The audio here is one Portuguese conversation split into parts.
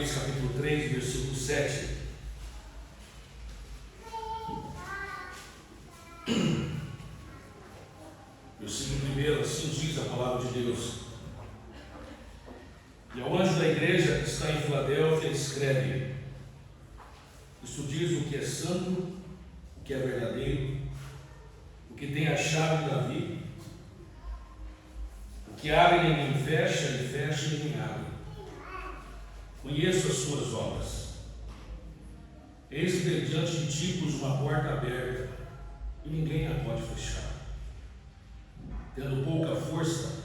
Reis, capítulo 3, versículo 7. Versículo 1, assim diz a palavra de Deus. E ao anjo da igreja que está em Filadélfia escreve: isto diz o que é santo, o que é verdadeiro, o que tem a chave de Davi, o que abre e ninguém fecha, e fecha e ninguém abre. Conheço as suas obras. Eis que diante de ti pus uma porta aberta, e ninguém a pode fechar. Tendo pouca força,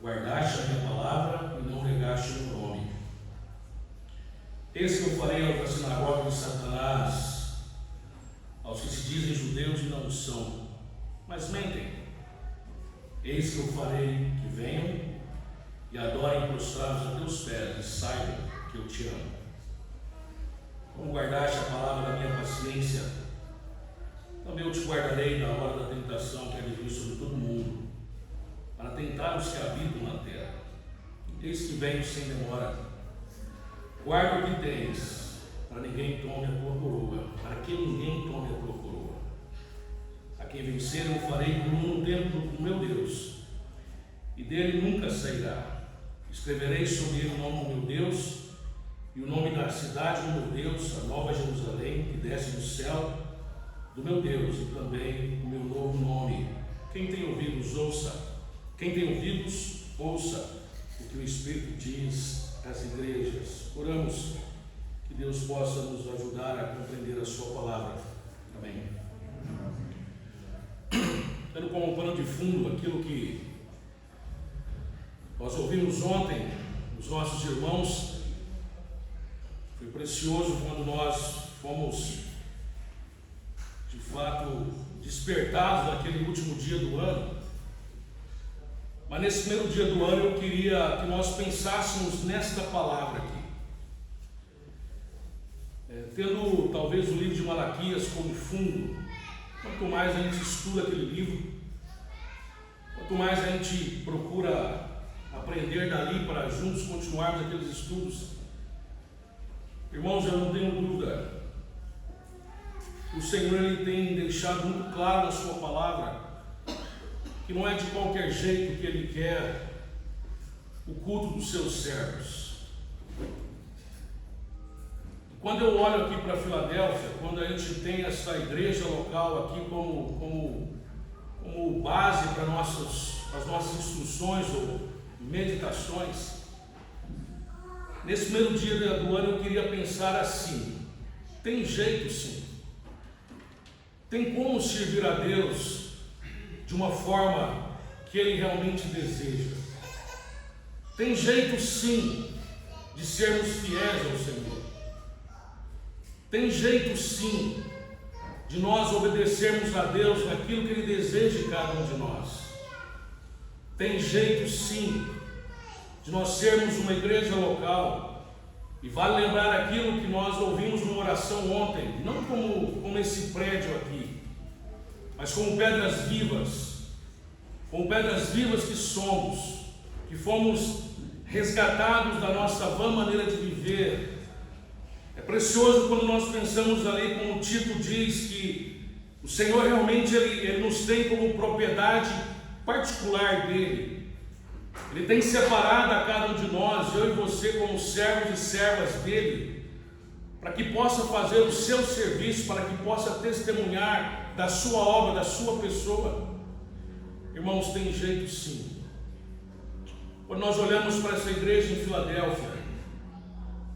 guardaste a minha palavra e não negaste o meu nome. Eis que eu farei da sinagoga de Satanás aos que se dizem judeus e não são, mas mentem. Eis que eu farei que venham e adorem prostrados a teus pés e saibam que eu te amo. Como guardaste a palavra da minha paciência, também eu te guardarei na hora da tentação que há de vir sobre todo mundo, para tentar os que habitam na terra. Eis que venho sem demora. Guarda o que tens, para ninguém tome a tua coroa, para que ninguém tome a tua coroa. A quem vencer eu farei como no templo do meu Deus, e dele nunca sairá. Escreverei sobre ele o nome do meu Deus, e o nome da cidade do meu Deus, a nova Jerusalém, que desce do céu do meu Deus, e também o meu novo nome. Quem tem ouvidos, ouça. Quem tem ouvidos, ouça o que o Espírito diz às igrejas. Oramos que Deus possa nos ajudar a compreender a sua palavra. Amém. Tendo como pano de fundo aquilo que nós ouvimos ontem dos nossos irmãos, foi precioso quando nós fomos de fato despertados naquele último dia do ano. Mas nesse primeiro dia do ano eu queria que nós pensássemos nesta palavra aqui. Tendo talvez o livro de Malaquias como fundo, quanto mais a gente estuda aquele livro, quanto mais a gente procura aprender dali para juntos continuarmos aqueles estudos, irmãos, eu não tenho dúvida, o Senhor ele tem deixado muito claro na sua palavra que não é de qualquer jeito que Ele quer o culto dos seus servos. E quando eu olho aqui para Filadélfia, quando a gente tem essa igreja local aqui como base para as nossas instruções ou meditações, nesse primeiro dia do ano eu queria pensar assim: tem jeito sim, tem como servir a Deus de uma forma que Ele realmente deseja. Tem jeito sim de sermos fiéis ao Senhor. Tem jeito sim de nós obedecermos a Deus naquilo que Ele deseja de cada um de nós. Tem jeito sim de nós sermos uma igreja local. E vale lembrar aquilo que nós ouvimos numa oração ontem, não como esse prédio aqui, mas como pedras vivas que somos, que fomos resgatados da nossa vã maneira de viver. É precioso quando nós pensamos ali, como o Tito diz, que o Senhor realmente ele nos tem como propriedade particular dele. Ele tem separado a cada um de nós, eu e você, como servos e servas dele, para que possa fazer o seu serviço, para que possa testemunhar da sua obra, da sua pessoa. Irmãos, tem jeito sim. Quando nós olhamos para essa igreja em Filadélfia,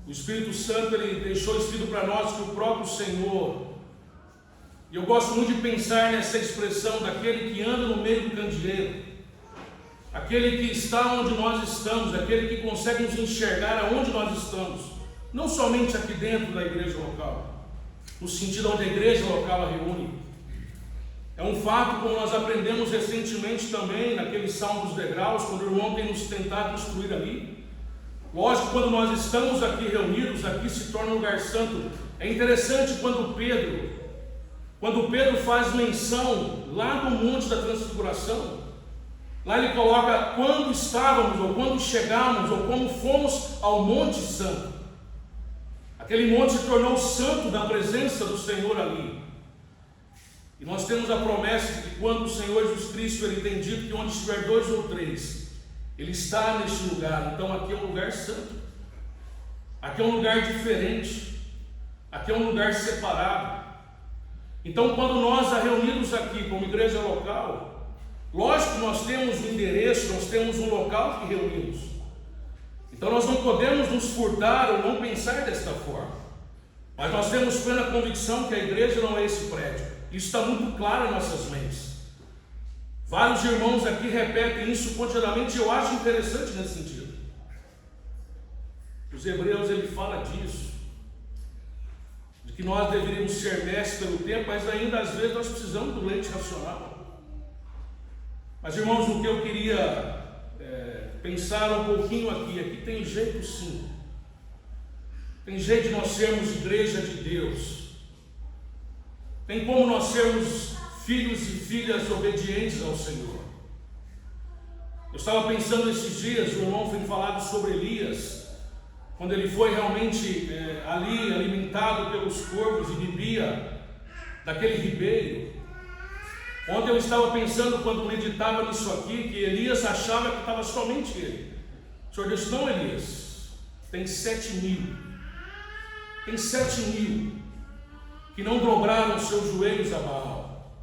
o Espírito Santo ele deixou escrito para nós que o próprio Senhor, e eu gosto muito de pensar nessa expressão daquele que anda no meio do candeeiro, aquele que está onde nós estamos, aquele que consegue nos enxergar aonde nós estamos, não somente aqui dentro da igreja local, no sentido onde a igreja local a reúne. É um fato, como nós aprendemos recentemente também, naquele Salmo dos Degraus, quando o irmão tem nos tentado instruir ali. Lógico, quando nós estamos aqui reunidos, aqui se torna um lugar santo. É interessante quando Pedro faz menção lá no Monte da Transfiguração, Lá ele coloca quando estávamos, ou quando chegamos, ou como fomos ao Monte Santo. Aquele monte se tornou santo da presença do Senhor ali. E nós temos a promessa de que quando o Senhor Jesus Cristo, Ele tem dito que onde estiver 2 ou 3, Ele está neste lugar. Então aqui é um lugar santo. Aqui é um lugar diferente. Aqui é um lugar separado. Então quando nós a reunimos aqui como igreja local, lógico que nós temos um endereço, nós temos um local que reunimos. Então nós não podemos nos furtar ou não pensar desta forma. Mas nós temos plena convicção que a igreja não é esse prédio. Isso está muito claro em nossas mentes. Vários irmãos aqui repetem isso continuamente e eu acho interessante nesse sentido. Os Hebreus, ele fala disso, de que nós deveríamos ser mestres pelo tempo, mas ainda às vezes nós precisamos do leite racional. Mas irmãos, o que eu queria pensar um pouquinho aqui tem jeito sim. Tem jeito de nós sermos igreja de Deus. Tem como nós sermos filhos e filhas obedientes ao Senhor. Eu estava pensando esses dias, o irmão foi falado sobre Elias, quando ele foi realmente ali alimentado pelos corvos e bebia daquele ribeiro. Ontem eu estava pensando, quando meditava nisso aqui, que Elias achava que estava somente ele. O Senhor disse: não, Elias, tem 7.000. Tem 7.000 que não dobraram os seus joelhos a Baal.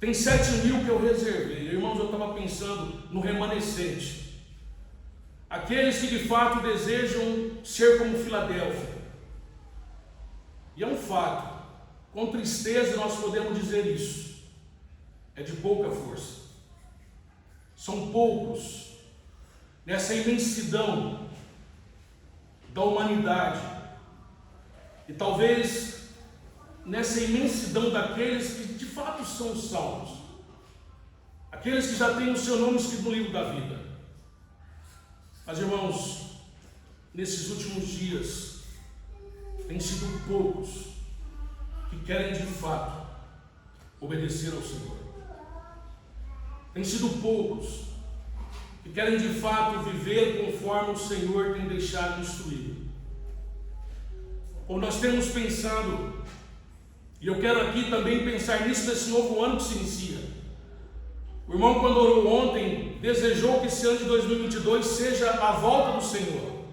Tem 7.000 que eu reservei. Irmãos, eu estava pensando no remanescente. Aqueles que de fato desejam ser como Filadélfia. E é um fato. Com tristeza nós podemos dizer isso. É de pouca força. São poucos nessa imensidão da humanidade. E talvez nessa imensidão daqueles que de fato são salvos, aqueles que já têm o seu nome escrito no livro da vida. Mas irmãos, nesses últimos dias tem sido poucos que querem de fato obedecer ao Senhor. Tem sido poucos que querem de fato viver conforme o Senhor tem deixado instruído. Ou nós temos pensado, e eu quero aqui também pensar nisso nesse novo ano que se inicia. O irmão, quando orou ontem, desejou que esse ano de 2022 seja a volta do Senhor.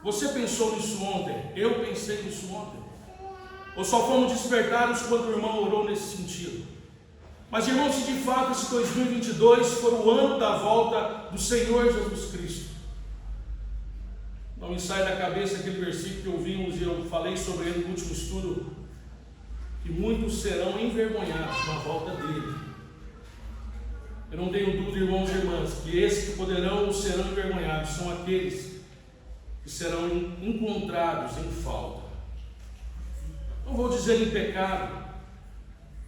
Você pensou nisso ontem? Eu pensei nisso ontem. Ou só fomos despertados quando o irmão orou nesse sentido? Mas irmãos, se de fato esse 2022 for o ano da volta do Senhor Jesus Cristo, não me sai da cabeça aquele versículo que ouvimos e eu falei sobre ele no último estudo, que muitos serão envergonhados na volta dele. Eu não tenho dúvida, irmãos e irmãs, que esses que poderão ou serão envergonhados são aqueles que serão encontrados em falta. Não vou dizer em pecado.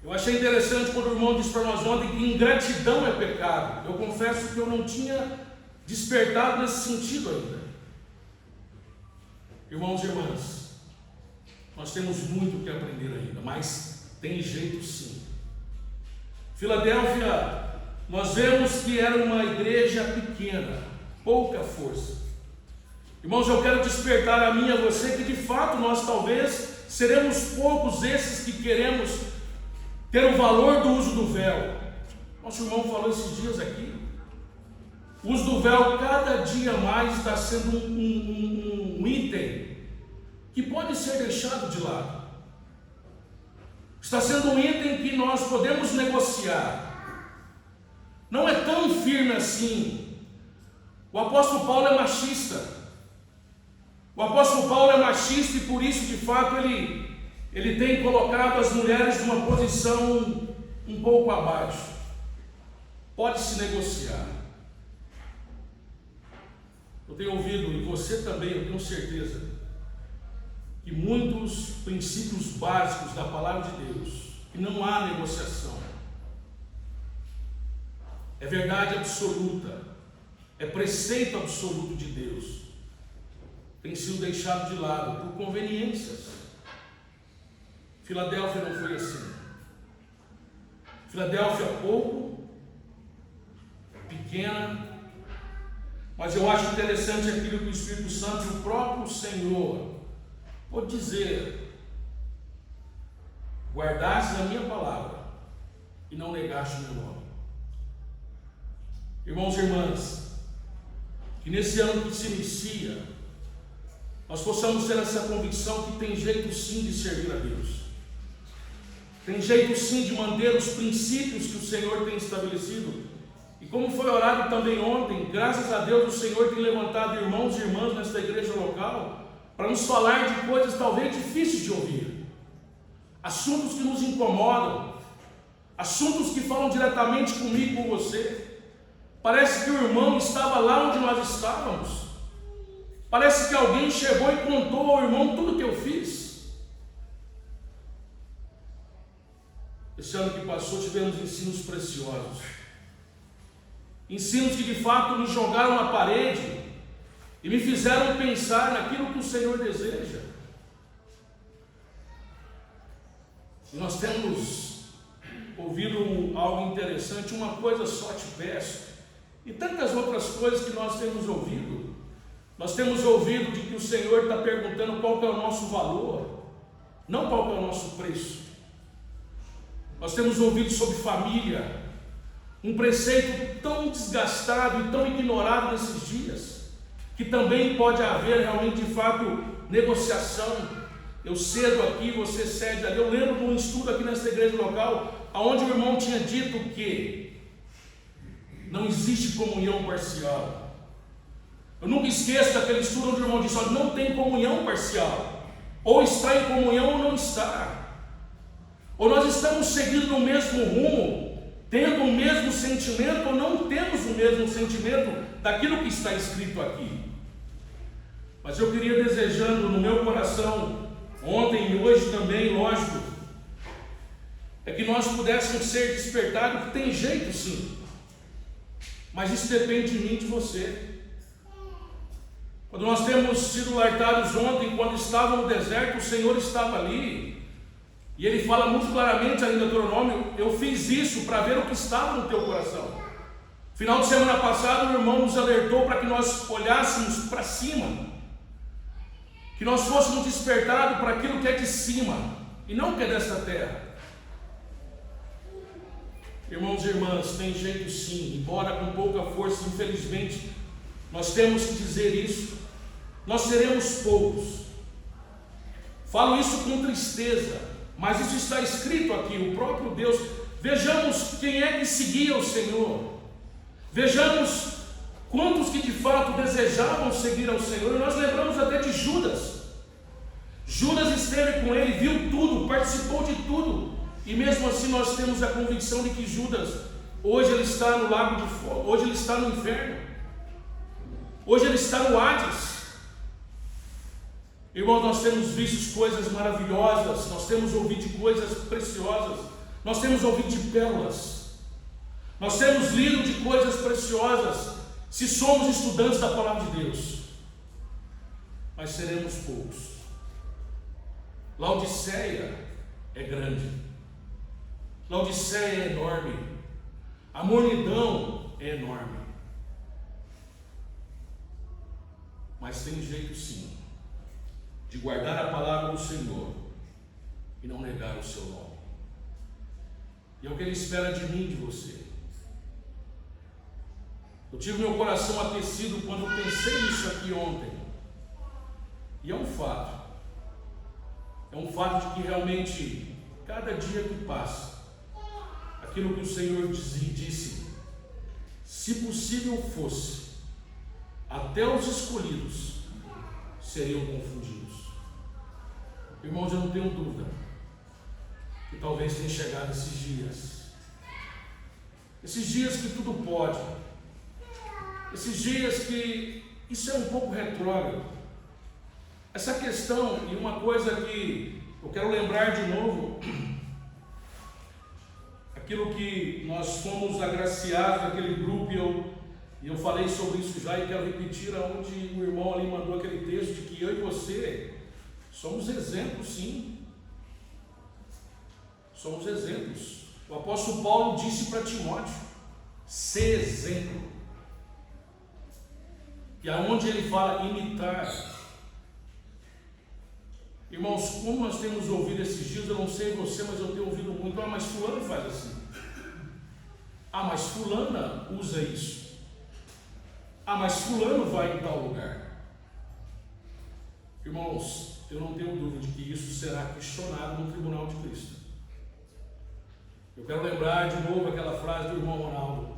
Eu achei interessante quando o irmão disse para nós ontem que ingratidão é pecado. Eu confesso que eu não tinha despertado nesse sentido ainda. Irmãos e irmãs, nós temos muito que aprender ainda, mas tem jeito sim. Filadélfia, nós vemos que era uma igreja pequena, pouca força. Irmãos, eu quero despertar a mim e a você que de fato nós talvez seremos poucos esses que queremos ter o valor do uso do véu. Nosso irmão falou esses dias aqui. O uso do véu cada dia mais está sendo um item que pode ser deixado de lado. Está sendo um item que nós podemos negociar. Não é tão firme assim. O apóstolo Paulo é machista. O apóstolo Paulo é machista e por isso de fato ele tem colocado as mulheres numa posição um pouco abaixo. Pode-se negociar. Eu tenho ouvido, e você também, eu tenho certeza, que muitos princípios básicos da palavra de Deus, que não há negociação, é verdade absoluta, é preceito absoluto de Deus, tem sido deixado de lado por conveniências. Filadélfia não foi assim. Filadélfia pouco, pequena, mas eu acho interessante aquilo que o Espírito Santo e o próprio Senhor pode dizer: guardaste a minha palavra e não negaste o meu nome. Irmãos e irmãs, que nesse ano que se inicia, nós possamos ter essa convicção que tem jeito sim de servir a Deus. Tem jeito sim de manter os princípios que o Senhor tem estabelecido. E como foi orado também ontem, graças a Deus o Senhor tem levantado irmãos e irmãs nesta igreja local para nos falar de coisas talvez difíceis de ouvir. Assuntos que nos incomodam, assuntos que falam diretamente comigo e com você. Parece que o irmão estava lá onde nós estávamos. Parece que alguém chegou e contou ao irmão tudo que eu fiz. Esse ano que passou tivemos ensinos preciosos. Ensinos que de fato me jogaram na parede e me fizeram pensar naquilo que o Senhor deseja. E nós temos ouvido algo interessante. Uma coisa só te peço, e tantas outras coisas que nós temos ouvido. Nós temos ouvido de que o Senhor está perguntando qual que é o nosso valor, não qual que é o nosso preço. Nós temos ouvido sobre família, um preceito tão desgastado e tão ignorado nesses dias, que também pode haver realmente de fato negociação. Eu cedo aqui, você cede ali. Eu lembro de um estudo aqui nessa igreja local, onde o irmão tinha dito que não existe comunhão parcial. Eu nunca esqueço daquele estudo onde o irmão disse: olha, não tem comunhão parcial, ou está em comunhão ou não está. Ou nós estamos seguindo no mesmo rumo, tendo o mesmo sentimento, ou não temos o mesmo sentimento daquilo que está escrito aqui. Mas eu queria, desejando no meu coração, ontem e hoje também, lógico, é que nós pudéssemos ser despertados, que tem jeito sim, mas isso depende de mim e de você. Quando nós temos sido alertados ontem, quando estava no deserto, o Senhor estava ali. E Ele fala muito claramente ali no Deuteronômio: eu fiz isso para ver o que estava no teu coração. Final de semana passado, o irmão nos alertou para que nós olhássemos para cima, que nós fôssemos despertados para aquilo que é de cima, e não que é desta terra. Irmãos e irmãs, tem jeito sim, embora com pouca força, infelizmente, nós temos que dizer isso. Nós seremos poucos. Falo isso com tristeza, mas isso está escrito aqui, o próprio Deus. Vejamos quem é que seguia o Senhor. Vejamos quantos que de fato desejavam seguir ao Senhor. E nós lembramos até de Judas. Judas esteve com ele, viu tudo, participou de tudo. E mesmo assim nós temos a convicção de que Judas, hoje ele está no lago de fogo, hoje ele está no inferno, hoje ele está no Hades. Irmãos, nós temos visto coisas maravilhosas, nós temos ouvido de coisas preciosas, nós temos ouvido de pérolas, nós temos lido de coisas preciosas, se somos estudantes da palavra de Deus, mas seremos poucos. Laodiceia é grande, Laodiceia é enorme, a mornidão é enorme, mas tem jeito sim de guardar a palavra do Senhor e não negar o seu nome. E é o que Ele espera de mim e de você. Eu tive meu coração aquecido quando eu pensei nisso aqui ontem. E é um fato de que realmente, cada dia que passa, aquilo que o Senhor disse, se possível fosse, até os escolhidos seriam confundidos. Irmãos, eu não tenho dúvida que talvez tenha chegado esses dias que tudo pode, esses dias que isso é um pouco retrógrado. Essa questão, e uma coisa que eu quero lembrar de novo, aquilo que nós fomos agraciados naquele grupo, e eu falei sobre isso já e quero repetir, aonde o irmão ali mandou aquele texto de que eu e você somos exemplos, sim. Somos exemplos. O apóstolo Paulo disse para Timóteo: ser exemplo. E aonde ele fala imitar. Irmãos, como nós temos ouvido esses dias, eu não sei você, mas eu tenho ouvido muito, mas fulano faz assim. Mas fulana usa isso. Mas fulano vai em tal lugar. Irmãos, eu não tenho dúvida de que isso será questionado no tribunal de Cristo. Eu quero lembrar de novo aquela frase do irmão Ronaldo.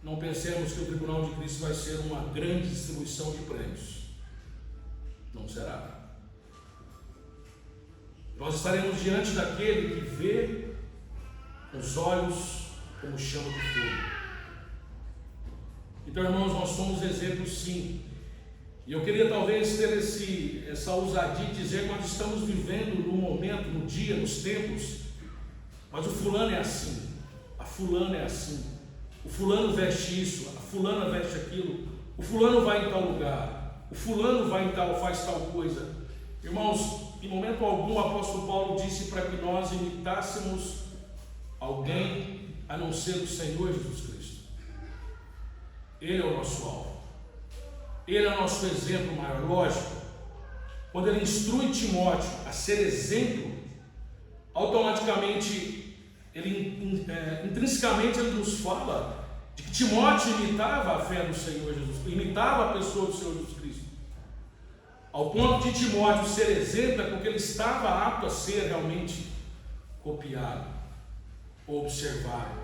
Não pensemos que o tribunal de Cristo vai ser uma grande distribuição de prêmios. Não será. Nós estaremos diante daquele que vê os olhos como chama de fogo. Então, irmãos, nós somos exemplos sim. E eu queria talvez ter essa ousadia de dizer que nós estamos vivendo no momento, no dia, nos tempos, mas o fulano é assim, a fulana é assim, o fulano veste isso, a fulana veste aquilo, o fulano vai em tal lugar, o fulano vai em tal, faz tal coisa. Irmãos, em momento algum o apóstolo Paulo disse para que nós imitássemos alguém a não ser o Senhor Jesus Cristo. Ele é o nosso alvo. Ele é o nosso exemplo maior. Lógico, quando ele instrui Timóteo a ser exemplo, automaticamente, intrinsecamente ele nos fala de que Timóteo imitava a fé do Senhor Jesus Cristo, imitava a pessoa do Senhor Jesus Cristo. Ao ponto de Timóteo ser exemplo, é porque ele estava apto a ser realmente copiado, observado.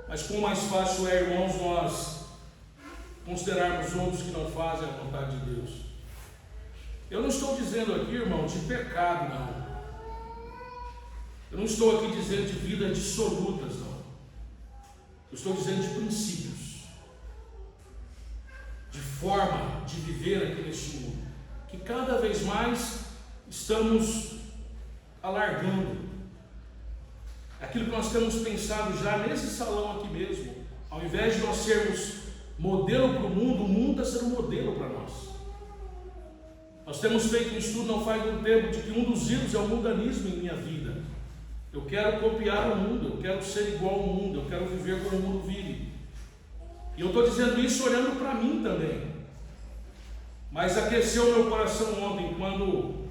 Mas quão mais fácil é, irmãos, nós considerarmos outros que não fazem a vontade de Deus. Eu não estou dizendo aqui, irmão, de pecado, não. Eu não estou aqui dizendo de vidas dissolutas, não. Eu estou dizendo de princípios, de forma de viver aqui neste mundo, que cada vez mais estamos alargando. Aquilo que nós temos pensado já nesse salão aqui mesmo, ao invés de nós sermos modelo para o mundo está sendo modelo para nós. Nós temos feito um estudo não faz muito tempo de que um dos ídolos é o mundanismo em minha vida. Eu quero copiar o mundo, eu quero ser igual ao mundo, eu quero viver como o mundo vive. E eu estou dizendo isso olhando para mim também. Mas aqueceu meu coração ontem quando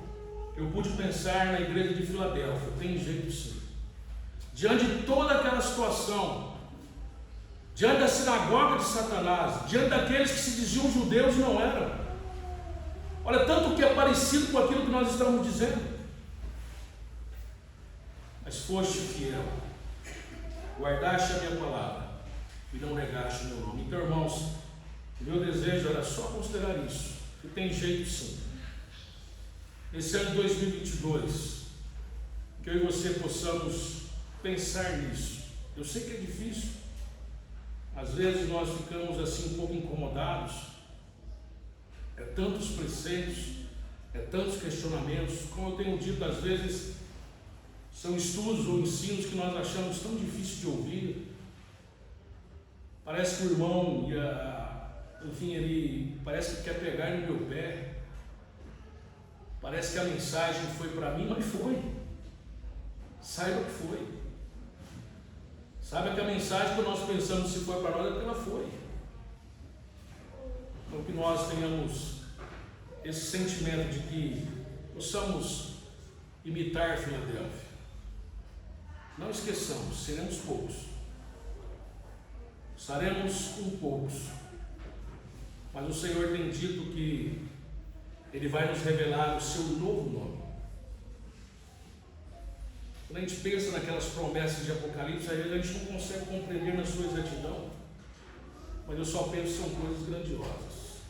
eu pude pensar na igreja de Filadélfia. Tem jeito sim. Diante de toda aquela situação, diante da sinagoga de Satanás, diante daqueles que se diziam judeus e não eram. Olha, tanto que é parecido com aquilo que nós estamos dizendo. Mas foste fiel, guardaste a minha palavra e não negaste o meu nome. Então, irmãos, o meu desejo era só considerar isso, que tem jeito sim. Nesse ano de 2022, que eu e você possamos pensar nisso. Eu sei que é difícil. Às vezes nós ficamos assim um pouco incomodados. É tantos preceitos, é tantos questionamentos. Como eu tenho dito, às vezes são estudos ou ensinos que nós achamos tão difíceis de ouvir. Parece que o irmão, enfim, ele parece que quer pegar no meu pé. Parece que a mensagem foi para mim, mas foi. Saiba que foi. Saiba que a mensagem que nós pensamos se foi para nós é porque ela foi. Então que nós tenhamos esse sentimento de que possamos imitar Filadélfia. Não esqueçamos, seremos poucos. Estaremos com poucos. Mas o Senhor tem dito que Ele vai nos revelar o seu novo nome. Quando a gente pensa naquelas promessas de Apocalipse, às vezes a gente não consegue compreender na sua exatidão, mas eu só penso que são coisas grandiosas.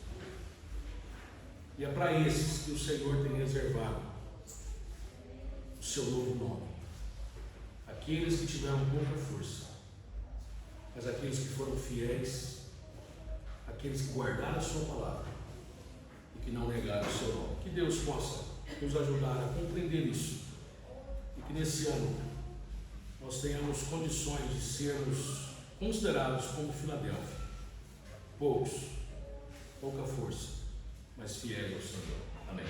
E é para esses que o Senhor tem reservado o seu novo nome. Aqueles que tiveram pouca força, mas aqueles que foram fiéis, aqueles que guardaram a sua palavra e que não negaram o seu nome. Que Deus possa nos ajudar a compreender isso. E que nesse ano nós tenhamos condições de sermos considerados como Filadélfia. Poucos, pouca força, mas fiéis ao Senhor. Amém.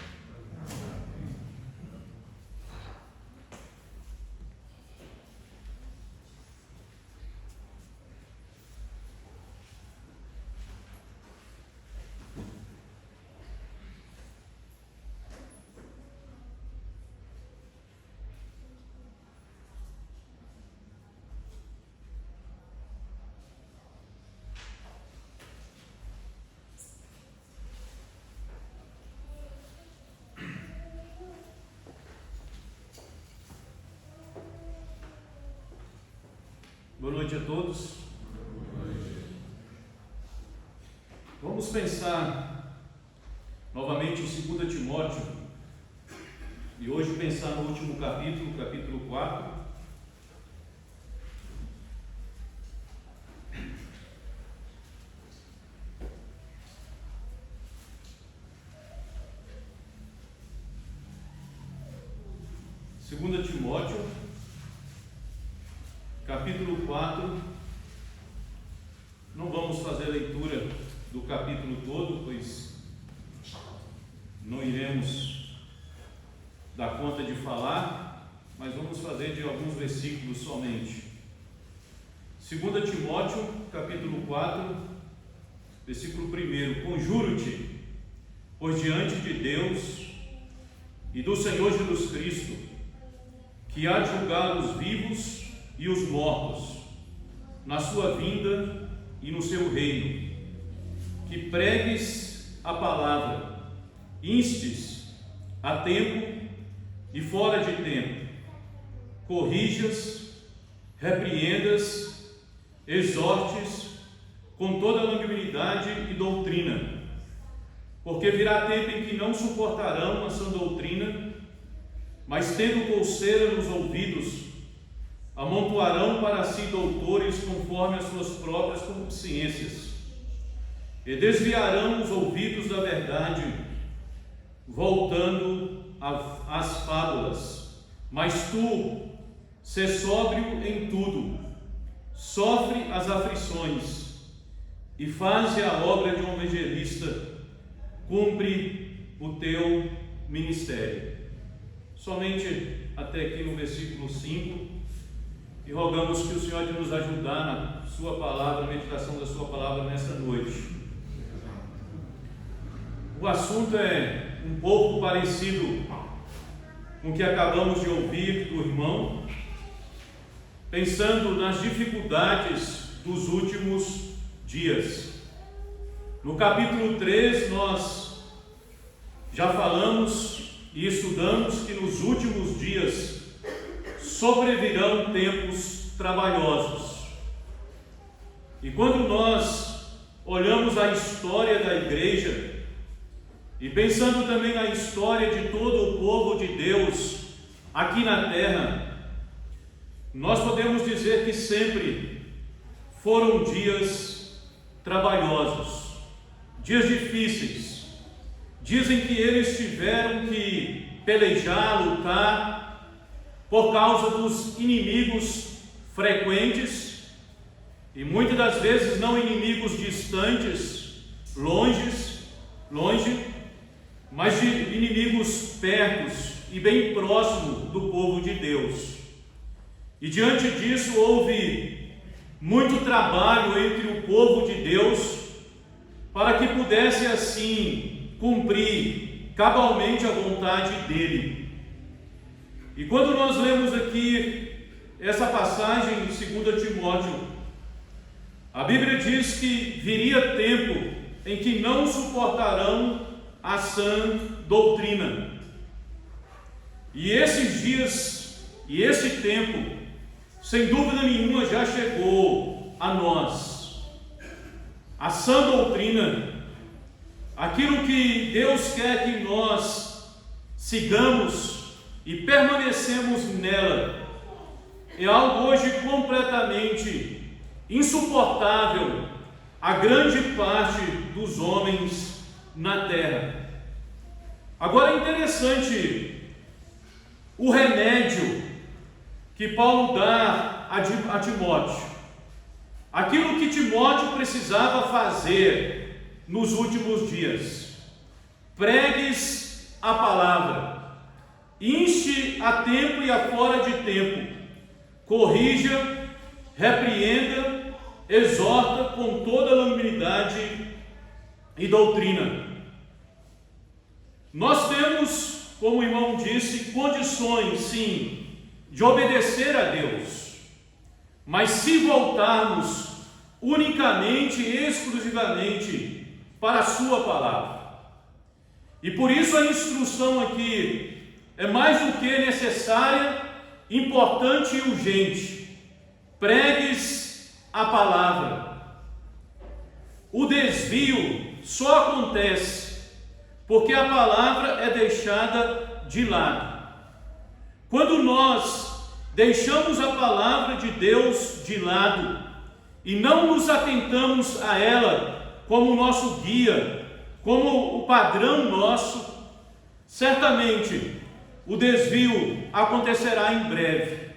Boa noite a todos. Vamos pensar novamente em 2 Timóteo e hoje pensar no último capítulo, capítulo 4. Segunda Timóteo, capítulo 4, não vamos fazer a leitura do capítulo todo, pois não iremos dar conta de falar, mas vamos fazer de alguns versículos somente. 2 Timóteo, capítulo 4, versículo 1: Conjuro-te, por diante de Deus e do Senhor Jesus Cristo, que há de julgar os vivos e os mortos, na sua vinda e no seu reino, que pregues a palavra, instes a tempo e fora de tempo, corrijas, repreendas, exortes com toda longanimidade e doutrina, porque virá tempo em que não suportarão a sã doutrina, mas tendo coceira nos ouvidos, amontoarão para si doutores conforme as suas próprias concupiscências, e desviarão os ouvidos da verdade, voltando às fábulas. Mas tu, sê sóbrio em tudo, sofre as aflições e faze a obra de um evangelista, cumpre o teu ministério. Somente até aqui no versículo 5, e rogamos que o Senhor de nos ajudar na sua palavra, na meditação da sua palavra nesta noite. O assunto é um pouco parecido com o que acabamos de ouvir do irmão, pensando nas dificuldades dos últimos dias. No capítulo 3 nós já falamos e estudamos que nos últimos dias sobrevirão tempos trabalhosos. E quando nós olhamos a história da igreja, e pensando também na história de todo o povo de Deus aqui na terra, nós podemos dizer que sempre foram dias trabalhosos, dias difíceis, dias em que eles tiveram que pelejar, lutar por causa dos inimigos frequentes, e muitas das vezes não inimigos distantes, longe, mas de inimigos pertos e bem próximo do povo de Deus. E diante disso houve muito trabalho entre o povo de Deus para que pudesse assim cumprir cabalmente a vontade dele. E quando nós lemos aqui essa passagem em 2 Timóteo, a Bíblia diz que viria tempo em que não suportarão a sã doutrina. E esses dias e esse tempo, sem dúvida nenhuma, já chegou a nós. A sã doutrina, aquilo que Deus quer que nós sigamos e permanecemos nela, é algo hoje completamente insuportável a grande parte dos homens na terra. Agora é interessante o remédio que Paulo dá a Timóteo, aquilo que Timóteo precisava fazer nos últimos dias. Pregues a palavra, inste a tempo e a fora de tempo, corrija, repreenda, exorta com toda longanimidade e doutrina. Nós temos, como o irmão disse, condições, sim, de obedecer a Deus, mas se voltarmos unicamente e exclusivamente para a sua palavra. E por isso a instrução aqui é mais do que necessária, importante e urgente, pregues a palavra. O desvio só acontece porque a palavra é deixada de lado. Quando nós deixamos a palavra de Deus de lado e não nos atentamos a ela como nosso guia, como o padrão nosso, certamente o desvio acontecerá em breve.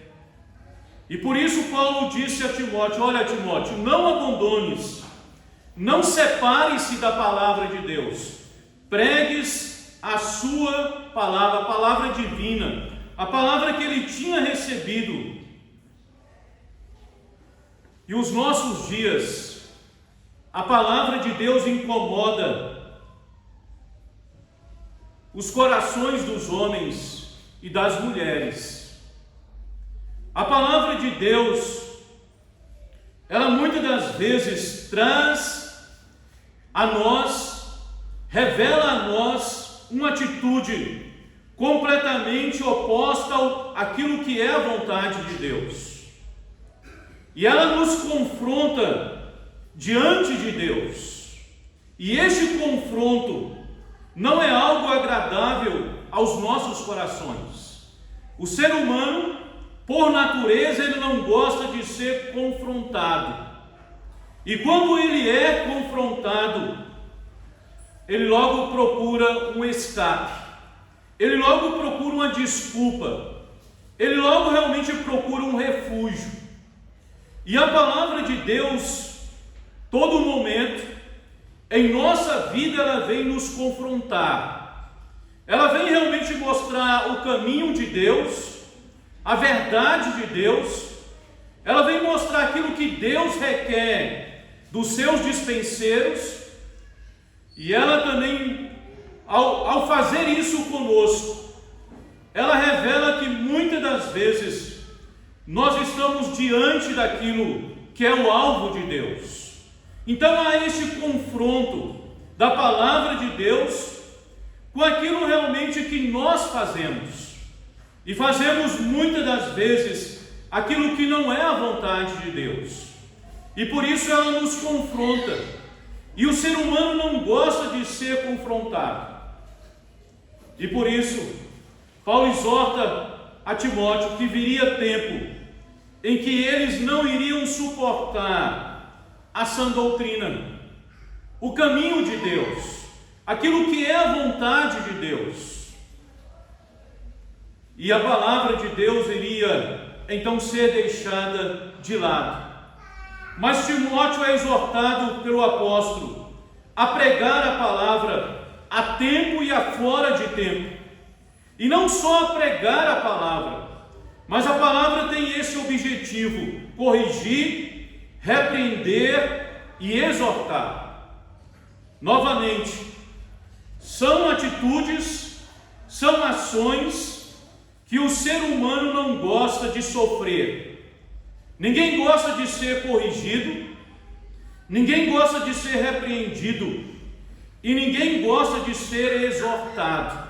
E por isso Paulo disse a Timóteo: olha, Timóteo, não abandones, não separe-se da palavra de Deus, pregues a sua palavra, a palavra divina, a palavra que ele tinha recebido. E os nossos dias, a palavra de Deus incomoda os corações dos homens e das mulheres. A palavra de Deus, ela muitas das vezes traz a nós, revela a nós uma atitude completamente oposta àquilo que é a vontade de Deus. E ela nos confronta diante de Deus. E este confronto não é algo agradável aos nossos corações. O ser humano, por natureza, ele não gosta de ser confrontado. E quando ele é confrontado, ele logo procura um escape. Ele logo procura uma desculpa. Ele logo realmente procura um refúgio. E a palavra de Deus, todo momento, em nossa vida, ela vem nos confrontar. Ela vem realmente mostrar o caminho de Deus, a verdade de Deus. Ela vem mostrar aquilo que Deus requer dos seus dispenseiros. E ela também, ao fazer isso conosco, ela revela que muitas das vezes nós estamos diante daquilo que é o alvo de Deus. Então há este confronto da palavra de Deus com aquilo realmente que nós fazemos. E fazemos muitas das vezes aquilo que não é a vontade de Deus. E por isso ela nos confronta. E o ser humano não gosta de ser confrontado. E por isso, Paulo exorta a Timóteo que viria tempo em que eles não iriam suportar a sã doutrina, o caminho de Deus, aquilo que é a vontade de Deus. E a palavra de Deus iria então ser deixada de lado. Mas Timóteo é exortado pelo apóstolo a pregar a palavra a tempo e a fora de tempo. E não só a pregar a palavra, mas a palavra tem esse objetivo: corrigir, repreender e exortar. Novamente, são atitudes, são ações que o ser humano não gosta de sofrer. Ninguém gosta de ser corrigido, ninguém gosta de ser repreendido e ninguém gosta de ser exortado.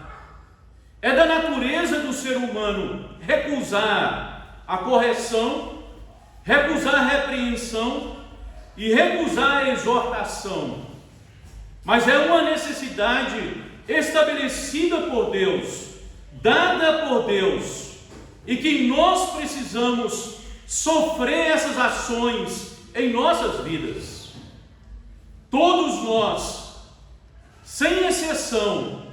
É da natureza do ser humano recusar a correção, recusar a repreensão e recusar a exortação. Mas é uma necessidade estabelecida por Deus, dada por Deus, e que nós precisamos sofrer essas ações em nossas vidas. Todos nós, sem exceção,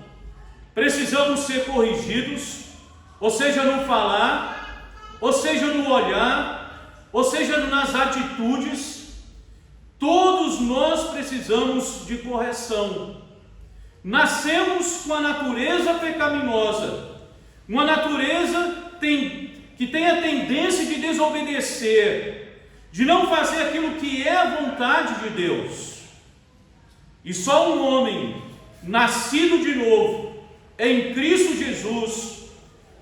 precisamos ser corrigidos, ou seja, no falar, ou seja, no olhar, ou seja, nas atitudes. Todos nós precisamos de correção. Nascemos com a natureza pecaminosa, uma natureza que tem a tendência de desobedecer, de não fazer aquilo que é a vontade de Deus. E só um homem nascido de novo em Cristo Jesus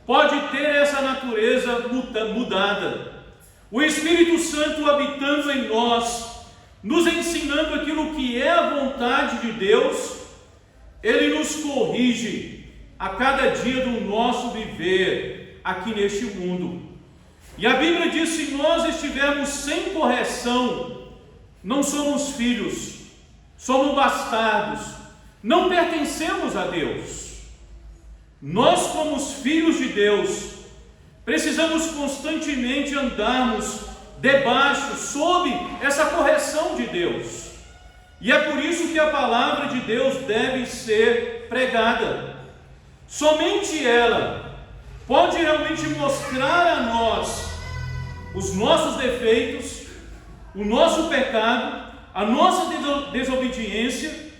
pode ter essa natureza mudada. O Espírito Santo habitando em nós, nos ensinando aquilo que é a vontade de Deus, ele nos corrige a cada dia do nosso viver aqui neste mundo. E a Bíblia diz: se nós estivermos sem correção, não somos filhos, somos bastardos, não pertencemos a Deus. Nós, como os filhos de Deus, precisamos constantemente andarmos debaixo, sob essa correção de Deus. E é por isso que a palavra de Deus deve ser pregada. Somente ela pode realmente mostrar a nós os nossos defeitos, o nosso pecado, a nossa desobediência,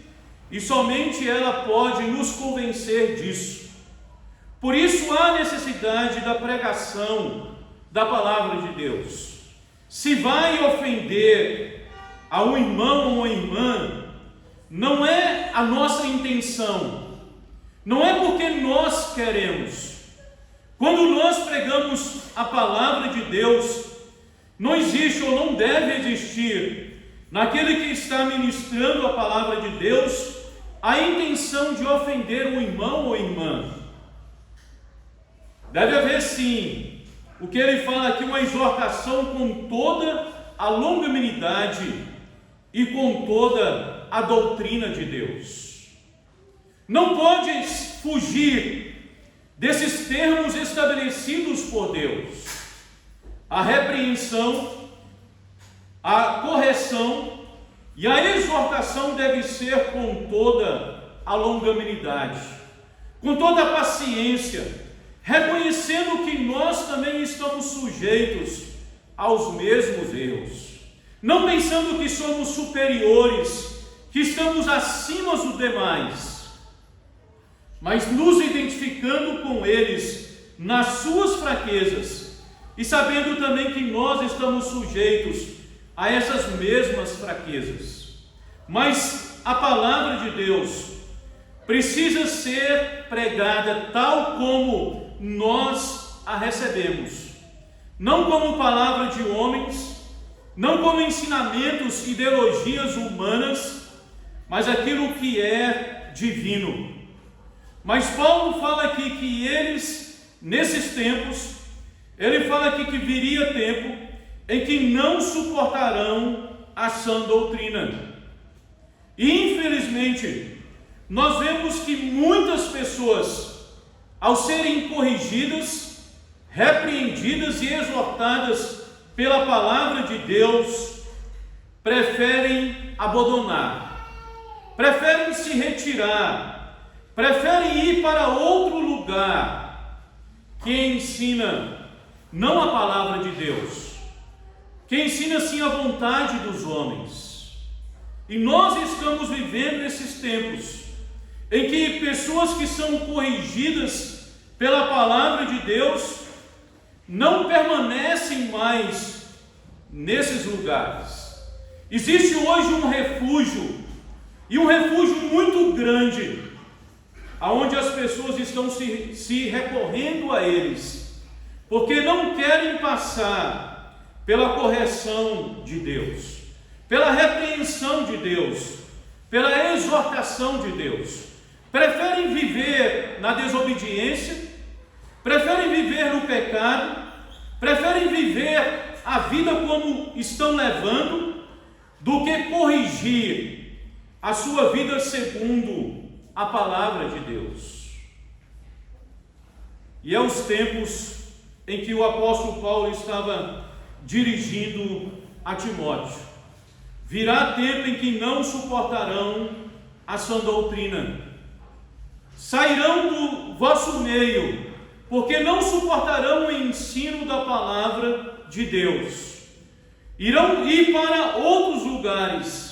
e somente ela pode nos convencer disso. Por isso há necessidade da pregação da palavra de Deus. Se vai ofender a um irmão ou uma irmã, não é a nossa intenção, não é porque nós queremos. Quando nós pregamos a palavra de Deus, não existe ou não deve existir naquele que está ministrando a palavra de Deus a intenção de ofender um irmão ou irmã. Deve haver sim, o que ele fala aqui, uma exortação com toda a longanimidade e com toda a doutrina de Deus. Não pode fugir desses termos estabelecidos por Deus. A repreensão, a correção e a exortação deve ser com toda a longanimidade, com toda a paciência, reconhecendo que nós também estamos sujeitos aos mesmos erros, não pensando que somos superiores, que estamos acima dos demais, mas nos identificando com eles nas suas fraquezas e sabendo também que nós estamos sujeitos a essas mesmas fraquezas. Mas a palavra de Deus precisa ser pregada tal como nós a recebemos, não como palavra de homens, não como ensinamentos, ideologias humanas, mas aquilo que é divino. Mas Paulo fala aqui que eles, nesses tempos, ele fala aqui que viria tempo em que não suportarão a sã doutrina. E infelizmente, nós vemos que muitas pessoas, ao serem corrigidas, repreendidas e exortadas pela palavra de Deus, preferem abandonar, preferem se retirar, preferem ir para outro lugar que ensina não a palavra de Deus, que ensina sim a vontade dos homens. E nós estamos vivendo esses tempos em que pessoas que são corrigidas pela palavra de Deus não permanecem mais nesses lugares. Existe hoje um refúgio, e um refúgio muito grande, aonde as pessoas estão se recorrendo a eles, porque não querem passar pela correção de Deus, pela repreensão de Deus, pela exortação de Deus. Preferem viver na desobediência, preferem viver no pecado, preferem viver a vida como estão levando, do que corrigir a sua vida segundo a palavra de Deus. E é os tempos em que o apóstolo Paulo estava dirigindo a Timóteo. Virá tempo em que não suportarão a sã doutrina. Sairão do vosso meio, porque não suportarão o ensino da palavra de Deus. Irão ir para outros lugares.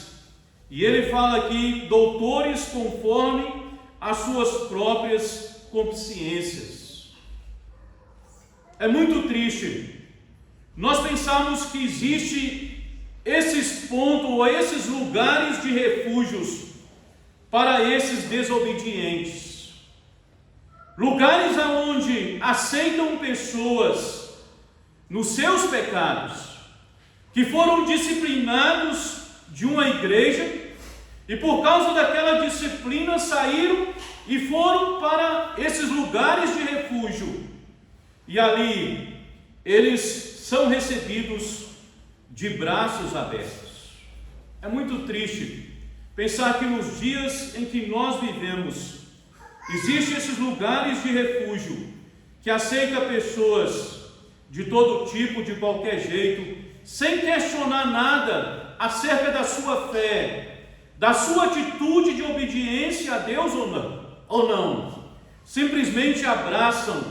E ele fala aqui, doutores conforme as suas próprias consciências. É muito triste nós pensarmos que existe esses pontos ou esses lugares de refúgios para esses desobedientes. Lugares onde aceitam pessoas nos seus pecados, que foram disciplinados de uma igreja, e por causa daquela disciplina saíram e foram para esses lugares de refúgio, e ali eles são recebidos de braços abertos. É muito triste pensar que nos dias em que nós vivemos, existem esses lugares de refúgio que aceita pessoas de todo tipo, de qualquer jeito, sem questionar nada acerca da sua fé, da sua atitude de obediência a Deus ou não. Simplesmente abraçam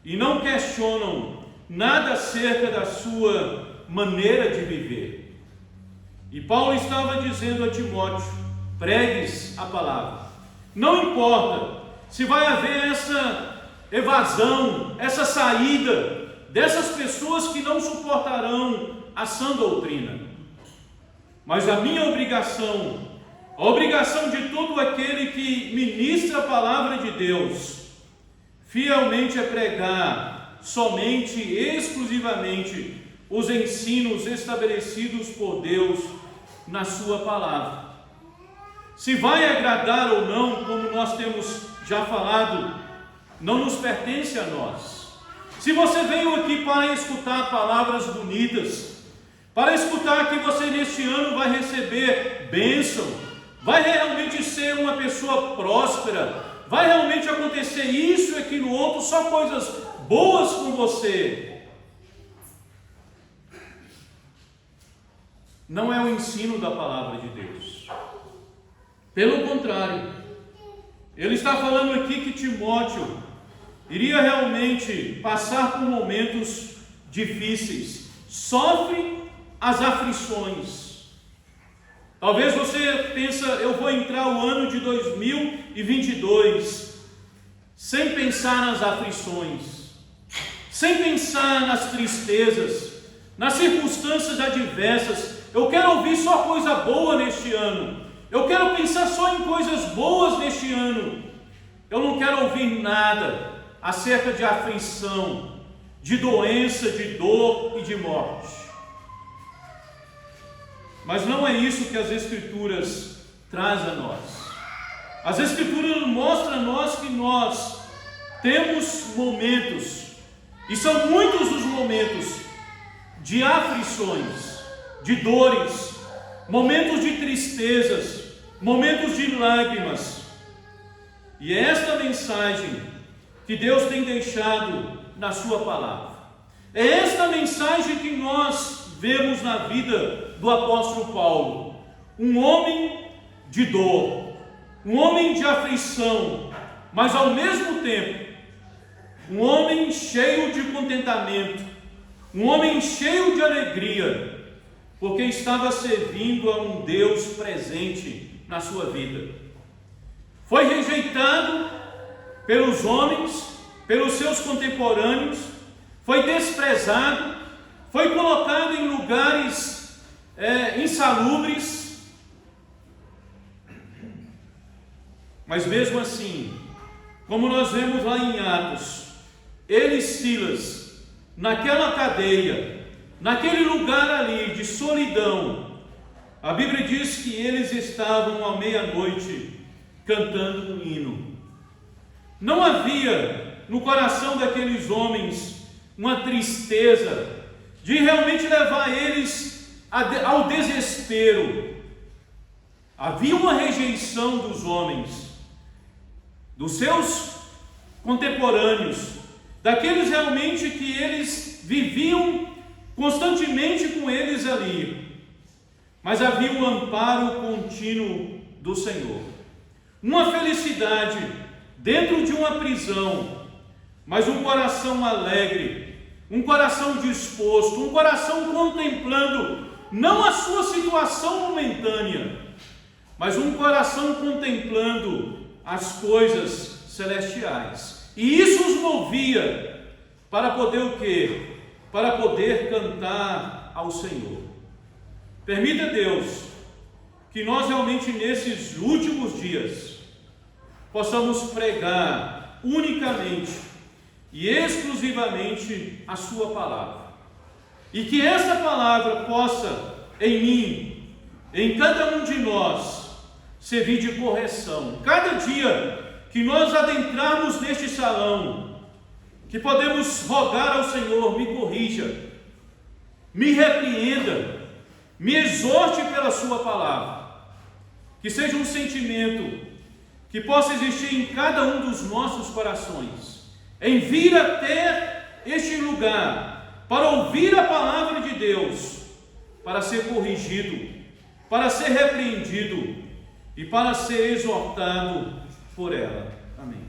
e não questionam nada acerca da sua maneira de viver. E Paulo estava dizendo a Timóteo: pregues a palavra. Não importa se vai haver essa evasão, essa saída dessas pessoas que não suportarão a sã doutrina. Mas a minha obrigação, a obrigação de todo aquele que ministra a palavra de Deus, fielmente é pregar somente e exclusivamente os ensinos estabelecidos por Deus na sua palavra. Se vai agradar ou não, como nós temos já falado, não nos pertence a nós. Se você veio aqui para escutar palavras bonitas, para escutar que você neste ano vai receber bênção, vai realmente ser uma pessoa próspera, vai realmente acontecer isso e aquilo outro, só coisas boas com você, não é o ensino da palavra de Deus. Pelo contrário, ele está falando aqui que Timóteo iria realmente passar por momentos difíceis, sofre as aflições. Talvez você pense: eu vou entrar o ano de 2022 sem pensar nas aflições, sem pensar nas tristezas, nas circunstâncias adversas. Eu quero ouvir só coisa boa neste ano. Eu quero pensar só em coisas boas neste ano. Eu não quero ouvir nada acerca de aflição, de doença, de dor e de morte. Mas não é isso que as Escrituras trazem a nós. As Escrituras mostram a nós que nós temos momentos, e são muitos os momentos, de aflições, de dores, momentos de tristezas, momentos de lágrimas. E é esta mensagem que Deus tem deixado na sua palavra. É esta mensagem que nós vemos na vida do apóstolo Paulo. Um homem de dor, um homem de aflição, mas ao mesmo tempo, um homem cheio de contentamento, um homem cheio de alegria, porque estava servindo a um Deus presente na sua vida. Foi rejeitado pelos homens, pelos seus contemporâneos, foi desprezado, foi colocado em lugares insalubres, mas mesmo assim, como nós vemos lá em Atos, ele e Silas, naquela cadeia, naquele lugar ali de solidão, a Bíblia diz que eles estavam à meia-noite cantando um hino. Não havia no coração daqueles homens uma tristeza de realmente levar eles ao desespero. Havia uma rejeição dos homens, dos seus contemporâneos, daqueles realmente que eles viviam constantemente com eles ali. Mas havia um amparo contínuo do Senhor, uma felicidade dentro de uma prisão, mas um coração alegre, um coração disposto, um coração contemplando não a sua situação momentânea, mas um coração contemplando as coisas celestiais. E isso os movia para poder o quê? Para poder cantar ao Senhor. Permita, Deus, que nós realmente nesses últimos dias possamos pregar unicamente e exclusivamente a sua palavra. E que essa palavra possa, em mim, em cada um de nós, servir de correção. Cada dia que nós adentrarmos neste salão, que podemos rogar ao Senhor: me corrija, me repreenda, me exorte pela sua palavra. Que seja um sentimento que possa existir em cada um dos nossos corações, em vir até este lugar, para ouvir a palavra de Deus, para ser corrigido, para ser repreendido e para ser exortado por ela. Amém.